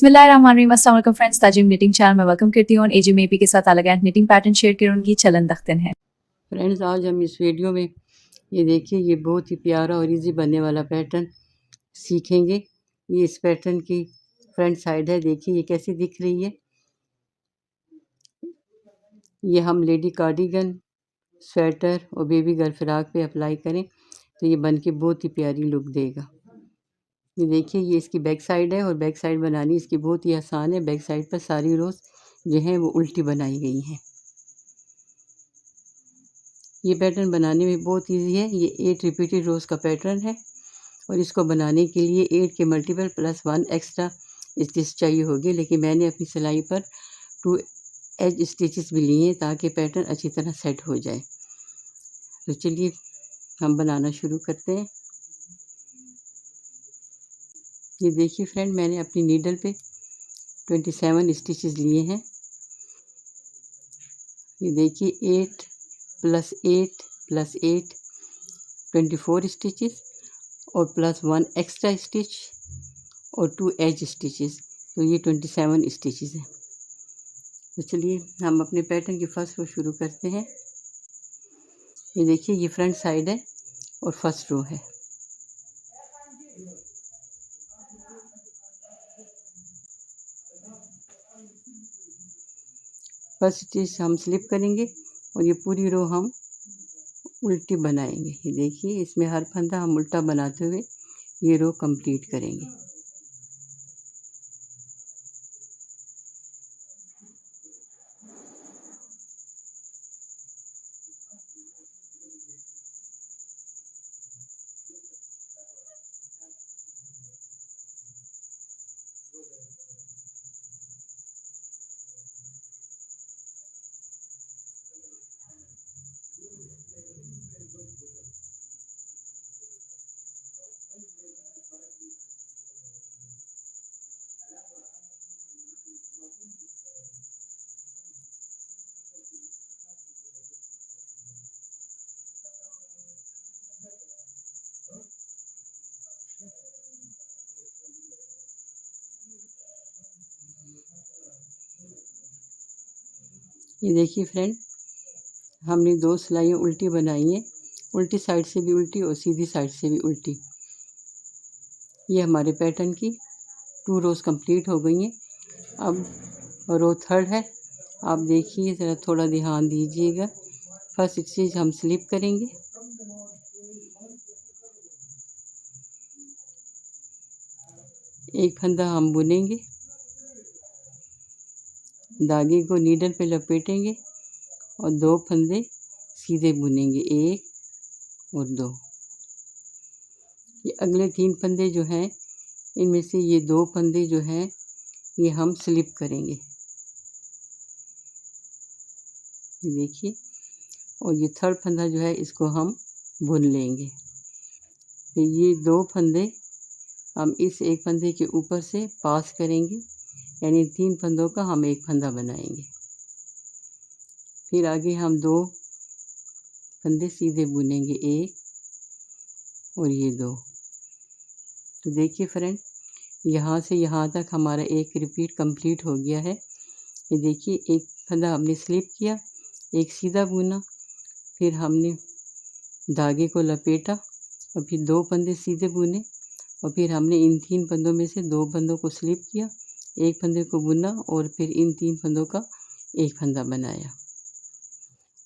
बिस्मिल्लाहिर्रहमानिर्रहीम। अस्सलाम वालेकुम फ्रेंड्स, ताजिम निटिंग चैनल में वेलकम करती हूँ। एजी मेपी के साथ अलग निटिंग पैटर्न शेयर करूँगी, चलन दख्तन है। फ्रेंड्स, आज हम इस वीडियो में ये देखिए, ये बहुत ही प्यारा और इजी बनने वाला पैटर्न सीखेंगे। ये इस पैटर्न की फ्रंट साइड है, देखिए ये कैसी दिख रही है। ये हम लेडी कार्डिगन, स्वेटर और बेबी गर्ल फ्रॉक पे अप्लाई करें तो ये बन के बहुत ही प्यारी लुक देगा। ये देखिए, ये इसकी बैक साइड है और बैक साइड बनानी इसकी बहुत ही आसान है। बैक साइड पर सारी रोज जो हैं वो उल्टी बनाई गई हैं। ये पैटर्न बनाने में बहुत इजी है। ये 8 रिपीटेड रोज का पैटर्न है और इसको बनाने के लिए 8 के मल्टीपल प्लस 1 एक्स्ट्रा स्टिच चाहिए होगी, लेकिन मैंने अपनी सिलाई पर 2 एज स्टिचेस भी लिए हैं ताकि पैटर्न अच्छी तरह सेट हो जाए। तो चलिए हम बनाना शुरू करते हैं। ये देखिए फ्रेंड, मैंने अपनी नीडल पे 27 स्टिचेस लिए हैं। ये देखिए 8 प्लस 8 प्लस 8 24 स्टिचेस और प्लस 1 एक्स्ट्रा स्टिच और 2 एज स्टिचेस, तो ये 27 स्टिचेस हैं। तो चलिए हम अपने पैटर्न की फर्स्ट रो शुरू करते हैं। ये देखिए, ये फ्रंट साइड है और फर्स्ट रो है। फर्स्ट स्टिच हम स्लिप करेंगे और ये पूरी रो हम उल्टी बनाएंगे। ये देखिए, इसमें हर फंदा हम उल्टा बनाते हुए ये रो कंप्लीट करेंगे। ये देखिए फ्रेंड, हमने 2 सिलाइयाँ उल्टी बनाई हैं, उल्टी साइड से भी उल्टी और सीधी साइड से भी उल्टी। ये हमारे पैटर्न की 2 रोज़ कंप्लीट हो गई हैं। अब रो थर्ड है। आप देखिए, ज़रा थोड़ा ध्यान दीजिएगा। फर्स्ट स्टिच हम स्लिप करेंगे, एक फंदा हम बुनेंगे, धागे को नीडल पे लपेटेंगे और 2 फंदे सीधे बुनेंगे, 1 और 2। ये अगले 3 फंदे जो हैं, इनमें से ये 2 फंदे जो हैं ये हम स्लिप करेंगे। ये देखिए, और ये थर्ड फंदा जो है इसको हम बुन लेंगे। फिर ये 2 फंदे हम इस एक फंदे के ऊपर से पास करेंगे, यानी 3 फंदों का हम एक फंदा बनाएंगे। फिर आगे हम 2 फंदे सीधे बुनेंगे, 1 और ये 2। तो देखिए फ्रेंड, यहाँ से यहाँ तक हमारा एक रिपीट कंप्लीट हो गया है। ये देखिए, एक फंदा हमने स्लिप किया, एक सीधा बुना, फिर हमने धागे को लपेटा और फिर 2 फंदे सीधे बुने और फिर हमने इन 3 फंदों में से 2 फंदों को स्लिप किया, एक फंदे को बुना और फिर इन 3 फंदों का एक फंदा बनाया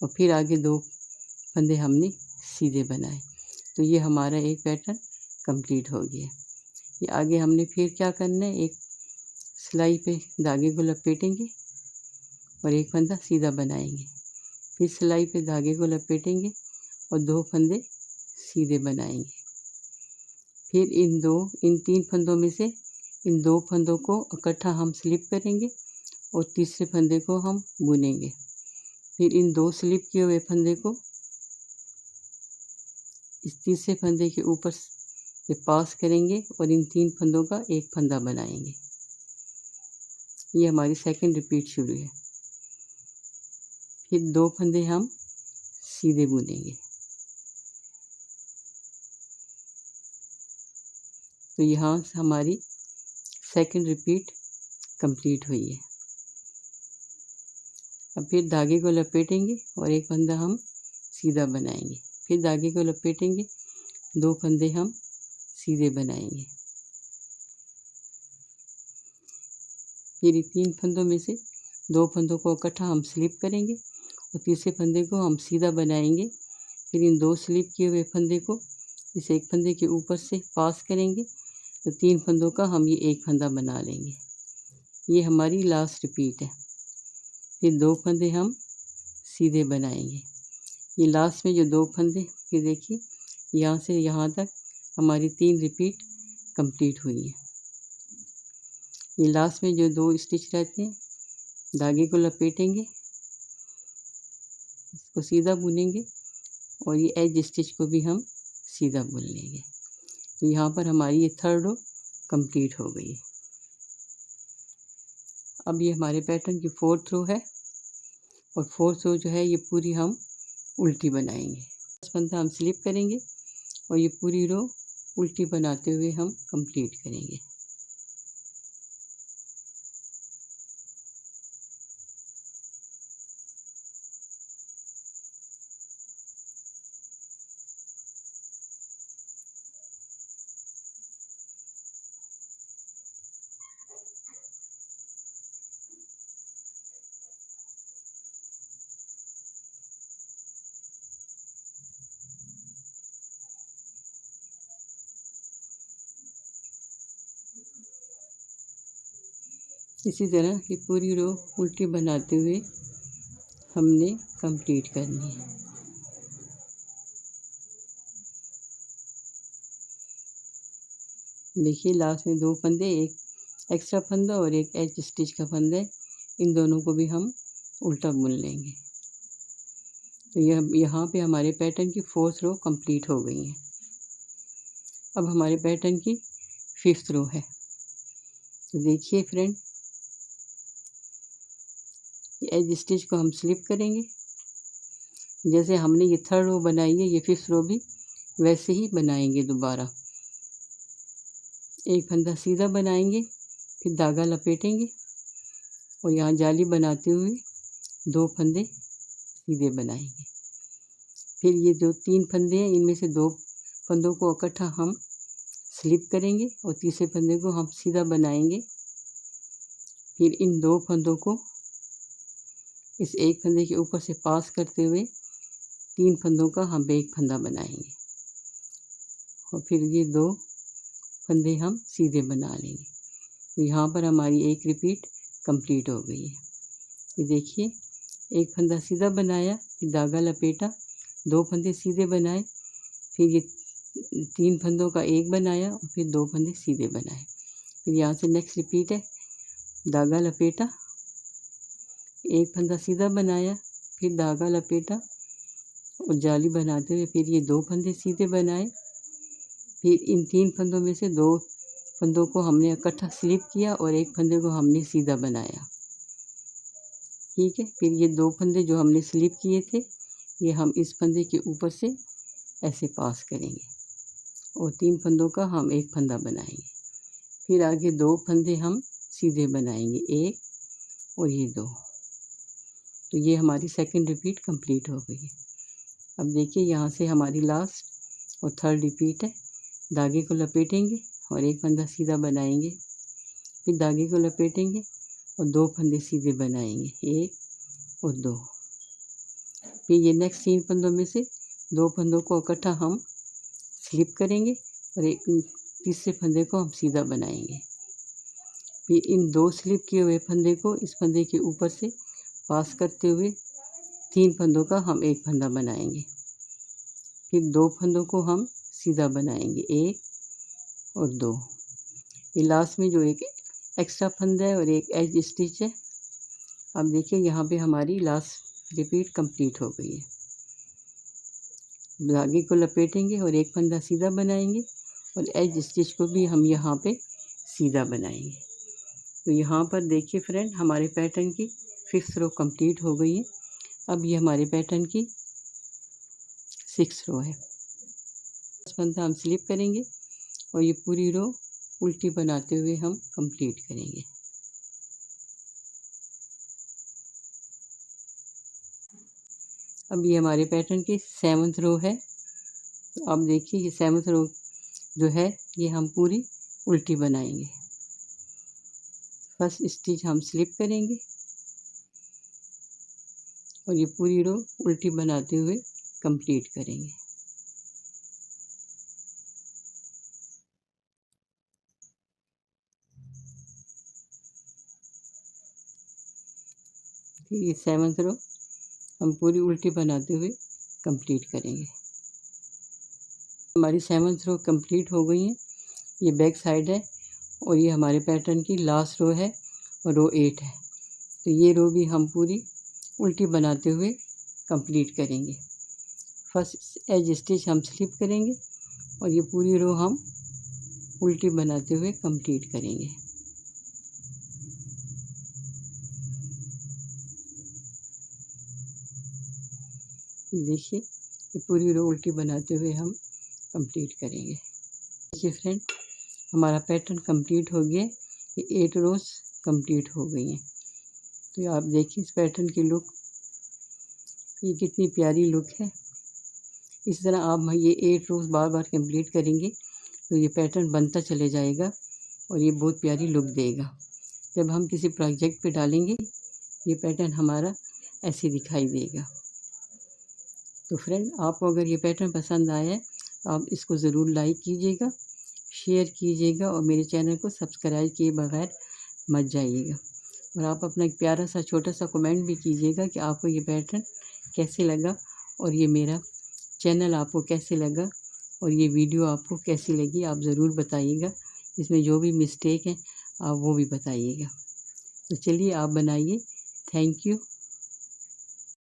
और फिर आगे 2 फंदे हमने सीधे बनाए। तो ये हमारा एक पैटर्न कंप्लीट हो गया। ये आगे हमने फिर क्या करना है, एक सिलाई पे धागे को लपेटेंगे और एक फंदा सीधा बनाएंगे, फिर सिलाई पे धागे को लपेटेंगे और 2 फंदे सीधे बनाएंगे। फिर इन 3 फंदों में से इन 2 फंदों को इकट्ठा हम स्लिप करेंगे और तीसरे फंदे को हम बुनेंगे। फिर इन 2 स्लिप किए हुए फंदे को इस तीसरे फंदे के ऊपर से पास करेंगे और इन 3 फंदों का एक फंदा बनाएंगे। ये हमारी सेकंड रिपीट शुरू है। फिर 2 फंदे हम सीधे बुनेंगे। तो यहाँ से हमारी सेकंड रिपीट कंप्लीट हुई है। अब फिर धागे को लपेटेंगे और एक फंदा हम सीधा बनाएंगे, फिर धागे को लपेटेंगे, 2 फंदे हम सीधे बनाएंगे। फिर 3 फंदों में से 2 फंदों को इकट्ठा हम स्लिप करेंगे और तीसरे फंदे को हम सीधा बनाएंगे। फिर इन 2 स्लिप किए हुए फंदे को इस एक फंदे के ऊपर से पास करेंगे, तो 3 फंदों का हम ये एक फंदा बना लेंगे। ये हमारी लास्ट रिपीट है। फिर 2 फंदे हम सीधे बनाएंगे। ये लास्ट में जो 2 फंदे, ये देखिए यहाँ से यहाँ तक हमारी 3 रिपीट कंप्लीट हुई है। ये लास्ट में जो 2 स्टिच रहते हैं, धागे को लपेटेंगे, इसको सीधा बुनेंगे और ये एज स्टिच को भी हम सीधा बुन लेंगे। तो यहाँ पर हमारी ये 3rd रो कंप्लीट हो गई है। अब ये हमारे पैटर्न की 4th रो है और 4th रो जो है ये पूरी हम उल्टी बनाएंगे। 10 फंदा हम स्लिप करेंगे और ये पूरी रो उल्टी बनाते हुए हम कंप्लीट करेंगे। इसी तरह ये पूरी रो उल्टी बनाते हुए हमने कंप्लीट करनी है। देखिए लास्ट में 2 फंदे, एक एक्स्ट्रा फंदा और एक एज स्टिच का फंदा है, इन दोनों को भी हम उल्टा बुन लेंगे। तो यह यहाँ पे हमारे पैटर्न की 4th रो कंप्लीट हो गई है। अब हमारे पैटर्न की 5th रो है। तो देखिए फ्रेंड, एज स्टिच को हम स्लिप करेंगे, जैसे हमने ये 3rd रो बनाई है, ये 5th रो भी वैसे ही बनाएंगे। दोबारा एक फंदा सीधा बनाएंगे, फिर धागा लपेटेंगे और यहाँ जाली बनाते हुए 2 फंदे सीधे बनाएंगे। फिर ये जो 3 फंदे हैं, इनमें से 2 फंदों को इकट्ठा हम स्लिप करेंगे और तीसरे फंदे को हम सीधा बनाएंगे। फिर इन 2 फंदों को इस एक फंदे के ऊपर से पास करते हुए 3 फंदों का हम एक फंदा बनाएंगे और फिर ये 2 फंदे हम सीधे बना लेंगे। तो यहाँ पर हमारी एक रिपीट कंप्लीट हो गई है। ये देखिए, एक फंदा सीधा बनाया, फिर धागा लपेटा, 2 फंदे सीधे बनाए, फिर ये 3 फंदों का एक बनाया और फिर 2 फंदे सीधे बनाए। फिर यहाँ से नेक्स्ट रिपीट है, धागा लपेटा, एक फंदा सीधा बनाया, फिर धागा लपेटा और जाली बनाते हुए फिर ये 2 फंदे सीधे बनाए। फिर इन 3 फंदों में से 2 फंदों को हमने इकट्ठा स्लिप किया और एक फंदे को हमने सीधा बनाया। ठीक है, फिर ये 2 फंदे जो हमने स्लिप किए थे, ये हम इस फंदे के ऊपर से ऐसे पास करेंगे और 3 फंदों का हम एक फंदा बनाएंगे। फिर आगे 2 फंदे हम सीधे बनाएंगे, एक और ये 2। तो ये हमारी सेकंड रिपीट कंप्लीट हो गई है। अब देखिए, यहाँ से हमारी लास्ट और 3rd रिपीट है। धागे को लपेटेंगे और एक फंदा सीधा बनाएंगे, फिर धागे को लपेटेंगे और 2 फंदे सीधे बनाएंगे, 1 और 2। फिर ये नेक्स्ट 3 फंदों में से 2 फंदों को इकट्ठा हम स्लिप करेंगे और एक तीसरे फंदे को हम सीधा बनाएंगे। फिर इन 2 स्लिप किए हुए फंदे को इस फंदे के ऊपर से पास करते हुए 3 फंदों का हम एक फंदा बनाएंगे। फिर 2 फंदों को हम सीधा बनाएंगे, 1 और 2। ये लास्ट में जो एक एक्स्ट्रा फंदा है और एक एज स्टिच है। अब देखिए, यहाँ पे हमारी लास्ट रिपीट कंप्लीट हो गई है। धागे को लपेटेंगे और एक फंदा सीधा बनाएंगे और एज स्टिच को भी हम यहाँ पे सीधा बनाएंगे। तो यहाँ पर देखिए फ्रेंड, हमारे पैटर्न की 5th रो कंप्लीट हो गई है। अब ये हमारे पैटर्न की 6th रो है। फंदा हम स्लिप करेंगे और ये पूरी रो उल्टी बनाते हुए हम कंप्लीट करेंगे। अब ये हमारे पैटर्न की 7th रो है। तो अब देखिए ये 7th रो जो है ये हम पूरी उल्टी बनाएंगे। फर्स्ट स्टिच हम स्लिप करेंगे और ये पूरी रो उल्टी बनाते हुए कंप्लीट करेंगे। फिर ये 7th रो हम पूरी उल्टी बनाते हुए कंप्लीट करेंगे। हमारी 7th रो कंप्लीट हो गई है। ये बैक साइड है और ये हमारे पैटर्न की लास्ट रो है और रो 8 है। तो ये रो भी हम पूरी उल्टी बनाते हुए कंप्लीट करेंगे। फर्स्ट एज स्टिच हम स्लिप करेंगे और ये पूरी रो हम उल्टी बनाते हुए कंप्लीट करेंगे। देखिए ये पूरी रो उल्टी बनाते हुए हम कंप्लीट करेंगे। देखिए फ्रेंड हमारा पैटर्न कंप्लीट हो गया। ये 8 रोज कंप्लीट हो गई हैं। तो आप देखिए इस पैटर्न की लुक, ये कितनी प्यारी लुक है। इस तरह आप ये 8 रोज बार बार कंप्लीट करेंगे तो ये पैटर्न बनता चले जाएगा और ये बहुत प्यारी लुक देगा। जब हम किसी प्रोजेक्ट पे डालेंगे ये पैटर्न हमारा ऐसे दिखाई देगा। तो फ्रेंड आपको अगर ये पैटर्न पसंद आया है तो आप इसको ज़रूर लाइक कीजिएगा, शेयर कीजिएगा और मेरे चैनल को सब्सक्राइब किए बगैर मत जाइएगा। और आप अपना एक प्यारा सा छोटा सा कमेंट भी कीजिएगा कि आपको ये पैटर्न कैसे लगा और ये मेरा चैनल आपको कैसे लगा और ये वीडियो आपको कैसी लगी आप ज़रूर बताइएगा। इसमें जो भी मिस्टेक है आप वो भी बताइएगा। तो चलिए आप बनाइए। Thank you.